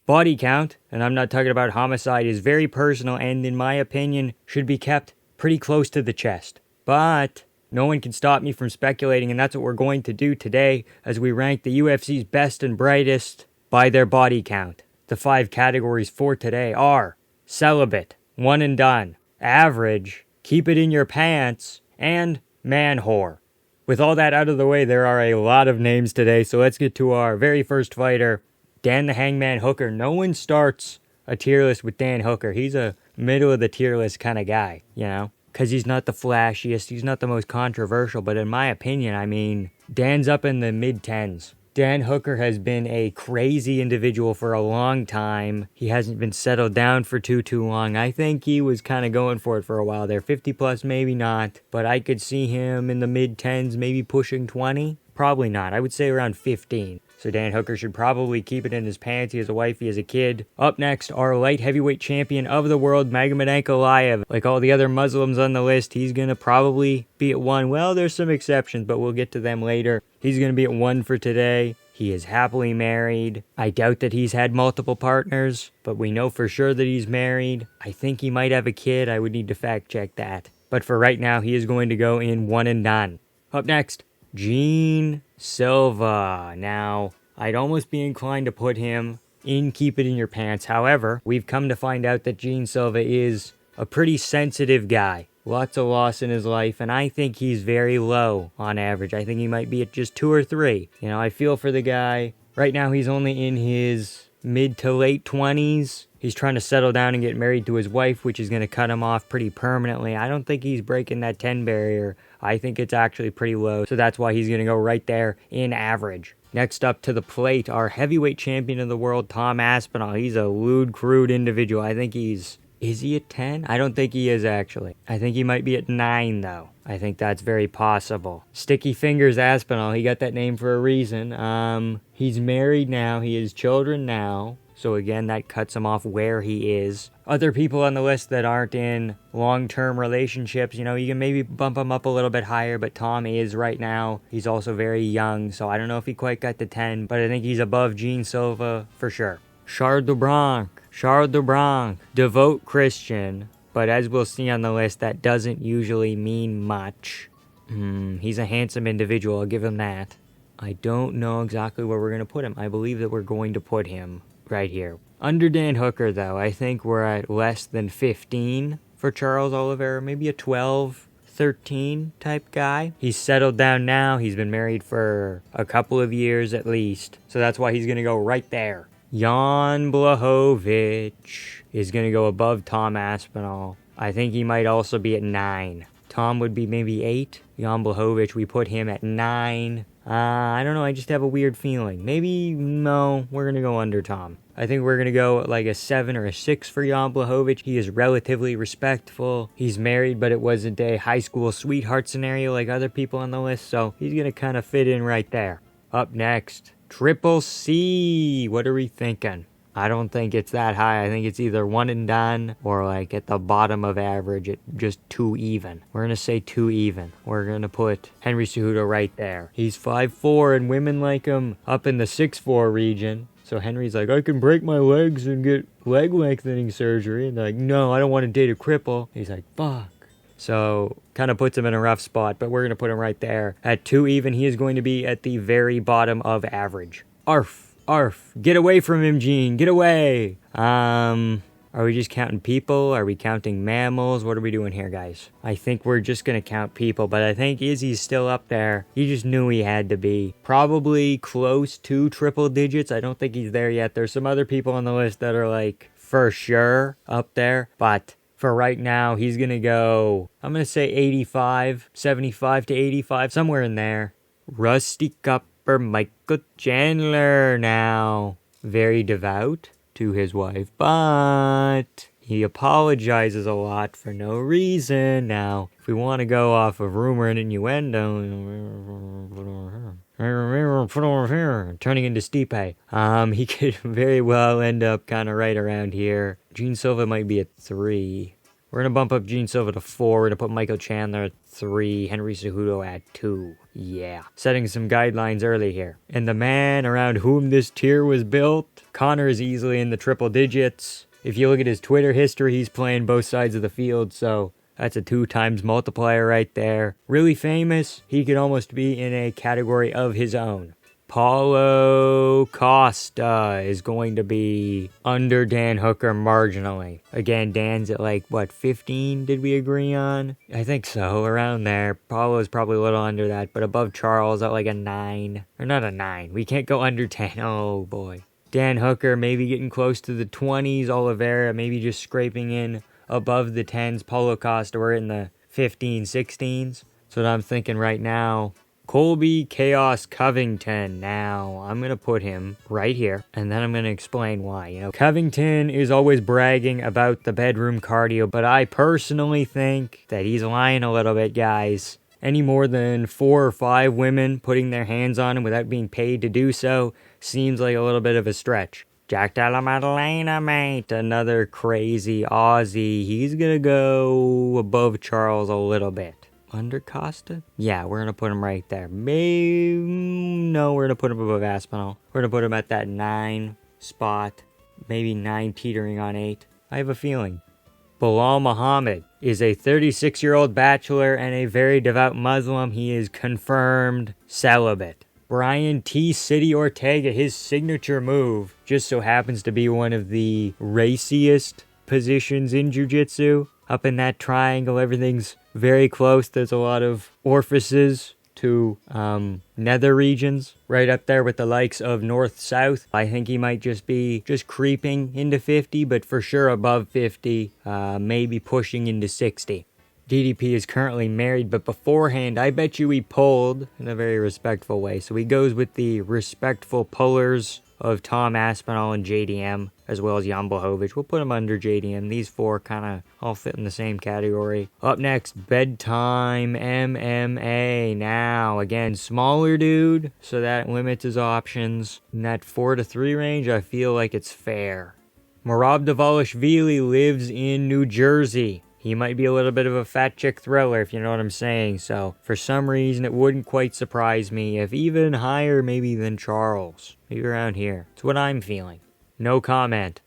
Body count, and I'm not talking about homicide, is very personal and, in my opinion, should be kept pretty close to the chest. But no one can stop me from speculating, and that's what we're going to do today as we rank the UFC's best and brightest by their body count. The 5 categories for today are celibate, one and done, average, keep it in your pants, and man whore. With all that out of the way, there are a lot of names today, so let's get to our very first fighter, Dan the Hangman Hooker. No one starts a tier list with Dan Hooker. He's a middle of the tier list kind of guy, because he's not the flashiest, he's not the most controversial, but in my opinion, Dan's up in the mid-10s. Dan Hooker has been a crazy individual for a long time. He hasn't been settled down for too long. I think he was kind of going for it for a while there. 50 plus, maybe not. But I could see him in the mid-10s, maybe pushing 20. Probably not. I would say around 15. So Dan Hooker should probably keep it in his pants. He has a wife, he has a kid. Up next, our light heavyweight champion of the world, Magomed Ankalaev. Like all the other Muslims on the list, he's going to probably be at 1. Well, there's some exceptions, but we'll get to them later. He's going to be at 1 for today. He is happily married. I doubt that he's had multiple partners, but we know for sure that he's married. I think he might have a kid. I would need to fact check that. But for right now, he is going to go in 1 and done. Up next, Gene Silva. Now, I'd almost be inclined to put him in Keep It In Your Pants. However, we've come to find out that Gene Silva is a pretty sensitive guy. Lots of loss in his life, and I think he's very low on average. I think he might be at just 2 or 3. I feel for the guy. Right now, he's only in his mid to late 20s. He's trying to settle down and get married to his wife, which is going to cut him off pretty permanently. I don't think he's breaking that 10 barrier. I think it's actually pretty low, so that's why he's going to go right there in average. Next up to the plate, our heavyweight champion of the world, Tom Aspinall. He's a lewd, crude individual. I think he's... Is he at 10? I don't think he is, actually. I think he might be at 9, though. I think that's very possible. Sticky Fingers Aspinall, he got that name for a reason. He's married now. He has children now. So again, that cuts him off where he is. Other people on the list that aren't in long-term relationships, you can maybe bump him up a little bit higher, but Tom is right now. He's also very young, so I don't know if he quite got to 10, but I think he's above Gene Silva for sure. Charles Dubronc, devout Christian, but as we'll see on the list, that doesn't usually mean much. He's a handsome individual, I'll give him that. I don't know exactly where we're going to put him. I believe that we're going to put him right here. Under Dan Hooker, though, I think we're at less than 15 for Charles Oliveira, maybe a 12, 13 type guy. He's settled down now. He's been married for a couple of years at least, so that's why he's going to go right there. Jan Blachowicz is going to go above Tom Aspinall. I think he might also be at 9. Tom would be maybe 8. Jan Blachowicz, we put him at 9. I don't know, I just have a weird feeling. Maybe, no, we're going to go under Tom. I think we're going to go like a 7 or a 6 for Jan Blachowicz. He is relatively respectful. He's married, but it wasn't a high school sweetheart scenario like other people on the list, so he's going to kind of fit in right there. Up next, Triple C. What are we thinking? I don't think it's that high. I think it's either 1 and done or like at the bottom of average at just 2 even. We're going to say 2 even. We're going to put Henry Cejudo right there. He's 5'4", and women like him up in the 6'4" region. So Henry's like, I can break my legs and get leg lengthening surgery. And they're like, no, I don't want to date a cripple. He's like, fuck. So kind of puts him in a rough spot, but we're going to put him right there. At 2 even, he is going to be at the very bottom of average. Arf. Get away from him, Gene. Get away. Are we just counting people? Are we counting mammals? What are we doing here, guys? I think we're just going to count people, but I think Izzy's still up there. He just knew he had to be. Probably close to triple digits. I don't think he's there yet. There's some other people on the list that are like for sure up there, but for right now, he's going to go, I'm going to say 85, 75 to 85, somewhere in there. Rusty Cupper Michael Chandler now. Very devout to his wife, but he apologizes a lot for no reason. Now, if we want to go off of rumor and innuendo, turning into Stipe, he could very well end up kind of right around here. Gene Silva might be at 3. We're going to bump up Gene Silva to 4. We're going to put Michael Chandler at 3. Henry Cejudo at 2. Yeah. Setting some guidelines early here. And the man around whom this tier was built, Conor is easily in the triple digits. If you look at his Twitter history, he's playing both sides of the field, so that's a 2 times multiplier right there. Really famous. He could almost be in a category of his own. Paulo Costa is going to be under Dan Hooker marginally. Again, Dan's at 15 did we agree on? I think so, around there. Paulo's probably a little under that, but above Charles at a 9. Or not a 9. We can't go under 10. Oh boy. Dan Hooker maybe getting close to the 20s. Oliveira maybe just scraping in above the 10s. Paulo Costa, we're in the 15, 16s. That's what I'm thinking right now. Colby Chaos Covington. Now, I'm going to put him right here, and then I'm going to explain why. Covington is always bragging about the bedroom cardio, but I personally think that he's lying a little bit, guys. Any more than 4 or 5 women putting their hands on him without being paid to do so seems like a little bit of a stretch. Jack Della Maddalena, mate. Another crazy Aussie. He's going to go above Charles a little bit. Under Costa? Yeah, we're going to put him right there. No, we're going to put him above Aspinall. We're going to put him at that 9 spot. Maybe 9 teetering on 8. I have a feeling. Bilal Muhammad is a 36-year-old bachelor and a very devout Muslim. He is confirmed celibate. Brian T. City Ortega, his signature move, just so happens to be one of the raciest positions in jiu-jitsu. Up in that triangle, everything's very close. There's a lot of orifices to nether regions right up there with the likes of north-south. I think he might just be creeping into 50, but for sure above 50, maybe pushing into 60. DDP is currently married, but beforehand, I bet you he pulled in a very respectful way. So he goes with the respectful pullers of Tom Aspinall and JDM, as well as Jan Blachowicz. We'll put him under JDM. These 4 kind of all fit in the same category. Up next, Bedtime MMA. Now, again, smaller dude, so that limits his options. In that 4 to 3 range, I feel like it's fair. Merab Dvalishvili lives in New Jersey. He might be a little bit of a fat chick thriller, if you know what I'm saying. So, for some reason, it wouldn't quite surprise me if even higher maybe than Charles. Maybe around here. It's what I'm feeling. No comment.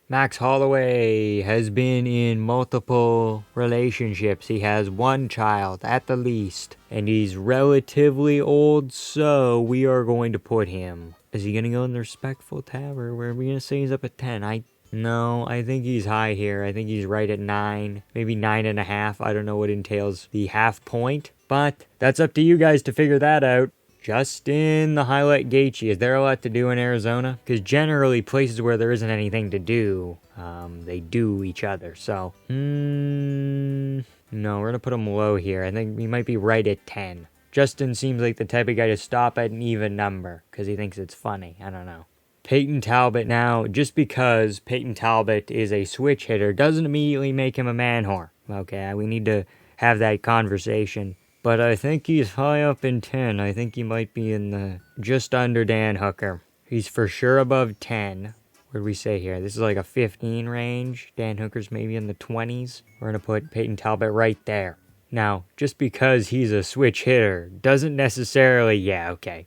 Max Holloway has been in multiple relationships. He has 1 child at the least. And he's relatively old, so we are going to put him. Is he going to go in the respectful tab, or are we going to say he's up at 10? No, I think he's high here. I think he's right at 9, maybe 9.5. I don't know what entails the half point, but that's up to you guys to figure that out. Justin the Highlight Gaethje, is there a lot to do in Arizona? Because generally places where there isn't anything to do, they do each other. So, no, we're going to put him low here. I think he might be right at 10. Justin seems like the type of guy to stop at an even number because he thinks it's funny. I don't know. Peyton Talbot now, just because Peyton Talbot is a switch hitter doesn't immediately make him a man whore. Okay, we need to have that conversation. But I think he's high up in 10. I think he might be in the just under Dan Hooker. He's for sure above 10. What did we say here? This is like a 15 range. Dan Hooker's maybe in the 20s. We're going to put Peyton Talbot right there. Now, just because he's a switch hitter doesn't necessarily,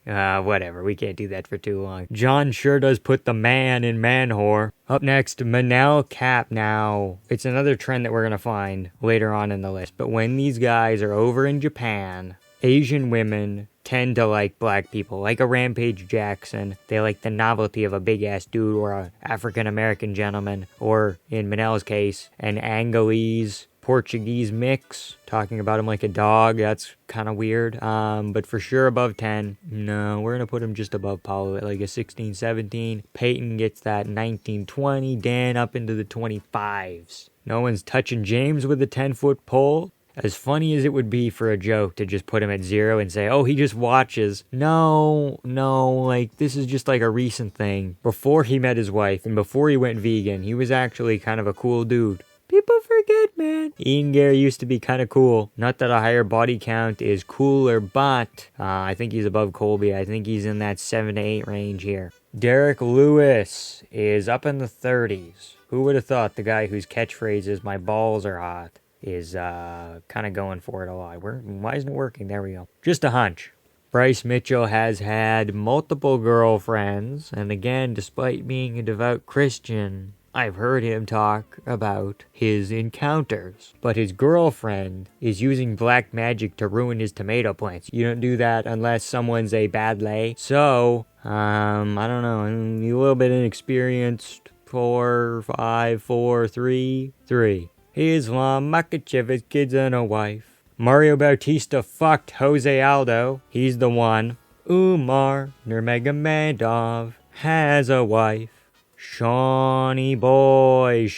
whatever. We can't do that for too long. John sure does put the man in man whore. Up next, Manel Cap. Now, it's another trend that we're going to find later on in the list. But when these guys are over in Japan, Asian women tend to like black people, like a Rampage Jackson. They like the novelty of a big-ass dude or a African-American gentleman, or in Manel's case, an Angolese Portuguese mix, talking about him like a dog. That's kind of weird, but for sure above 10. No, we're gonna put him just above Paulo at like a 16, 17. Peyton gets that 19, 20. Dan up into the 25s. No one's touching James with a 10-foot pole. As funny as it would be for a joke to just put him at 0 and say, oh, he just watches. No, like, this is just like a recent thing. Before he met his wife and before he went vegan, he was actually kind of a cool dude. People forget, man. Ian Gary used to be kind of cool. Not that a higher body count is cooler, but I think he's above Colby. I think he's in that 7 to 8 range here. Derek Lewis is up in the 30s. Who would have thought the guy whose catchphrase is "my balls are hot" is kind of going for it a lot? Why isn't it working? There we go. Just a hunch. Bryce Mitchell has had multiple girlfriends, and again, despite being a devout Christian, I've heard him talk about his encounters. But his girlfriend is using black magic to ruin his tomato plants. You don't do that unless someone's a bad lay. So, I don't know, I'm a little bit inexperienced. 4, 5, 4, 3, 3. Islam Makachev has kids and a wife. Mario Bautista fucked Jose Aldo. He's the one. Umar Nurmagomedov has a wife. Shawnee boy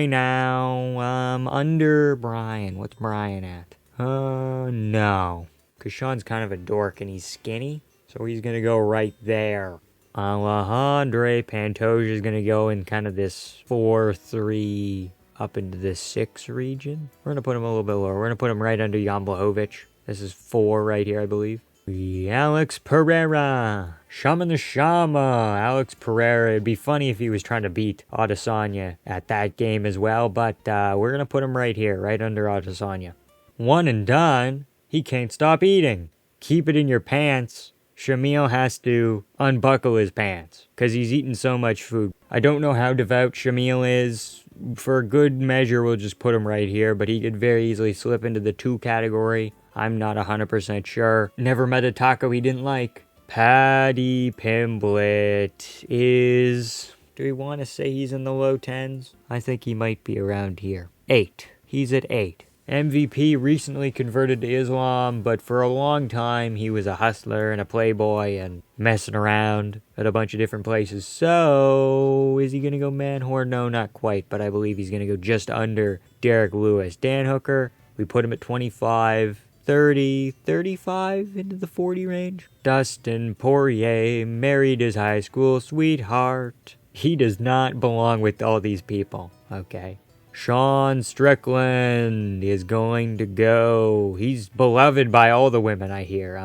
now. Under Brian. What's Brian at? No. Because Sean's kind of a dork and he's skinny. So he's going to go right there. Alejandro Pantoja is going to go in kind of this 4-3 up into the 6 region. We're going to put him a little bit lower. We're going to put him right under Jan Blachowicz. This is 4 right here, I believe. Alex Pereira. Shaman the Shama. Alex Pereira. It'd be funny if he was trying to beat Adesanya at that game as well, but we're going to put him right here, right under Adesanya. One and done. He can't stop eating. Keep it in your pants. Shamil has to unbuckle his pants because he's eaten so much food. I don't know how devout Shamil is. For good measure, we'll just put him right here, but he could very easily slip into the 2 category. I'm not 100% sure. Never met a taco he didn't like. Paddy Pimblett is... Do we want to say he's in the low 10s? I think he might be around here. 8. He's at 8. MVP recently converted to Islam, but for a long time he was a hustler and a playboy and messing around at a bunch of different places. So, is he going to go man-whore? No, not quite, but I believe he's going to go just under Derek Lewis. Dan Hooker, we put him at 25, 30, 35 into the 40 range. Dustin Poirier married his high school sweetheart. He does not belong with all these people, okay? Sean Strickland is going to go. He's beloved by all the women, I hear.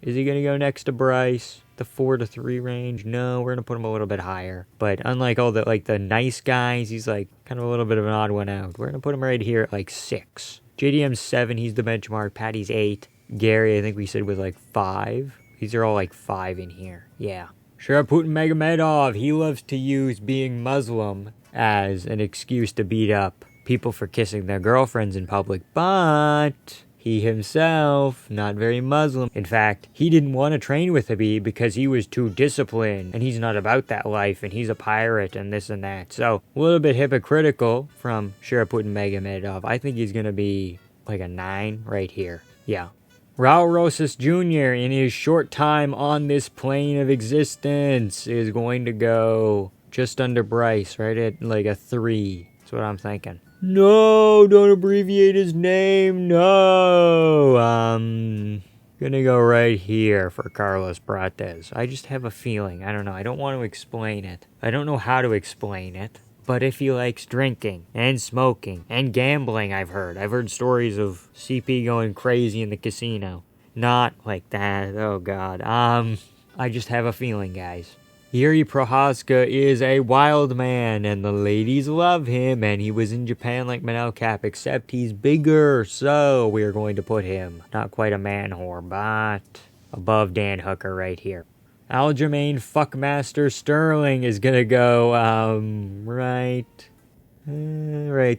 Is he going to go next to Bryce? The 4-3 range? No, we're going to put him a little bit higher. But unlike all the nice guys, he's kind of a little bit of an odd one out. We're going to put him right here at 6. JDM's 7, he's the benchmark. Patty's 8. Gary, I think we said was 5. These are all 5 in here. Yeah. Sharaput Magomedov, he loves to use being Muslim as an excuse to beat up people for kissing their girlfriends in public, but he himself, not very Muslim. In fact, he didn't want to train with Habib because he was too disciplined, and he's not about that life, and he's a pirate, and this and that. So, a little bit hypocritical from Sharaput Magomedov. I think he's going to be a 9 right here. Yeah. Raul Rosas Jr., in his short time on this plane of existence, is going to go just under Bryce, right at a 3. That's what I'm thinking. No, don't abbreviate his name. No. Gonna go right here for Carlos Prates. I just have a feeling. I don't know. I don't want to explain it. I don't know how to explain it. But if he likes drinking and smoking and gambling, I've heard stories of CP going crazy in the casino. Not like that. Oh, God. I just have a feeling, guys. Yuri Prohaska is a wild man, and the ladies love him, and he was in Japan like Manel Cap, except he's bigger, so we're going to put him, not quite a man whore, but above Dan Hooker right here. Aljamain Fuckmaster Sterling is gonna go, right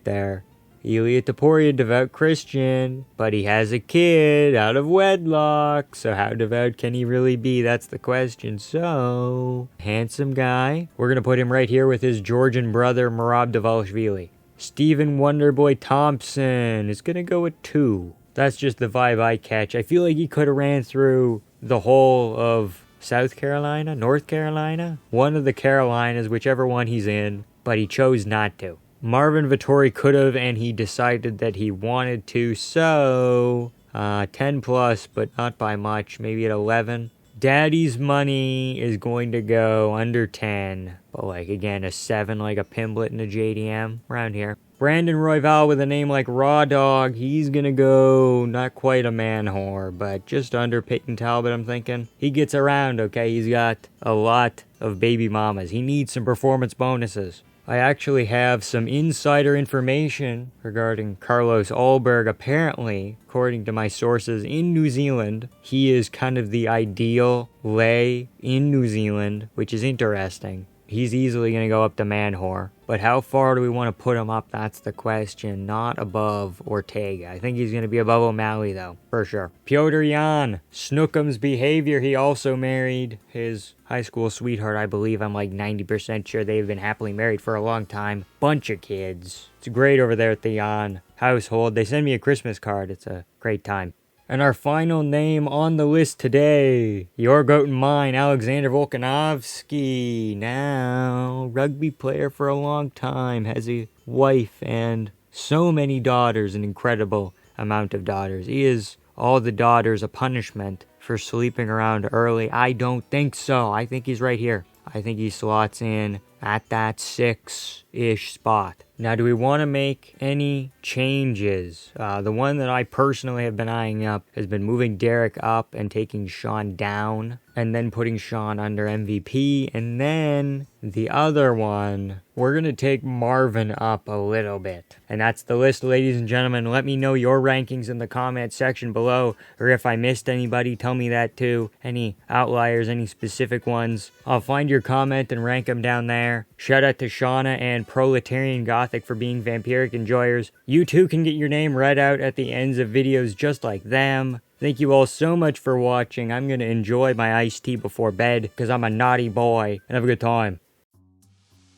there. Ilia Topuria, devout Christian, but he has a kid out of wedlock, so how devout can he really be? That's the question. So, handsome guy. We're gonna put him right here with his Georgian brother, Merab Dvalishvili. Stephen Wonderboy Thompson is gonna go at 2. That's just the vibe I catch. I feel like he could have ran through the whole of South Carolina, North Carolina, one of the Carolinas, whichever one he's in, but he chose not to. Marvin Vittori could have, and he decided that he wanted to, so 10 plus, but not by much, maybe at 11. Daddy's money is going to go under 10, but like again, a 7 like a Pimblet and a JDM around here. Brandon Royval with a name like Raw Dog, he's gonna go not quite a man whore, but just under Peyton Talbot, I'm thinking. He gets around, okay? He's got a lot of baby mamas. He needs some performance bonuses. I actually have some insider information regarding Carlos Ulberg. Apparently, according to my sources in New Zealand, he is kind of the ideal lay in New Zealand, which is interesting. He's easily going to go up to man whore. But how far do we want to put him up? That's the question. Not above Ortega. I think he's going to be above O'Malley, though, for sure. Piotr Jan, Snookum's behavior. He also married his high school sweetheart, I believe. I'm like 90% sure they've been happily married for a long time. Bunch of kids. It's great over there at the Jan household. They send me a Christmas card. It's a great time. And our final name on the list today, your goat and mine, Alexander Volkanovski. Now, rugby player for a long time, has a wife and so many daughters, an incredible amount of daughters. Is all the daughters a punishment for sleeping around early? I don't think so. I think he's right here. I think he slots in at that 6-ish spot. Now, do we want to make any changes? The one that I personally have been eyeing up has been moving Derek up and taking Sean down, and then putting Sean under MVP, and then the other one, we're going to take Marvin up a little bit. And that's the list, ladies and gentlemen. Let me know your rankings in the comment section below, or if I missed anybody, tell me that too. Any outliers, any specific ones. I'll find your comment and rank them down there. Shout out to Shauna and Proletarian Gothic for being vampiric enjoyers. You too can get your name read out at the ends of videos just like them. Thank you all so much for watching. I'm going to enjoy my iced tea before bed because I'm a naughty boy and have a good time.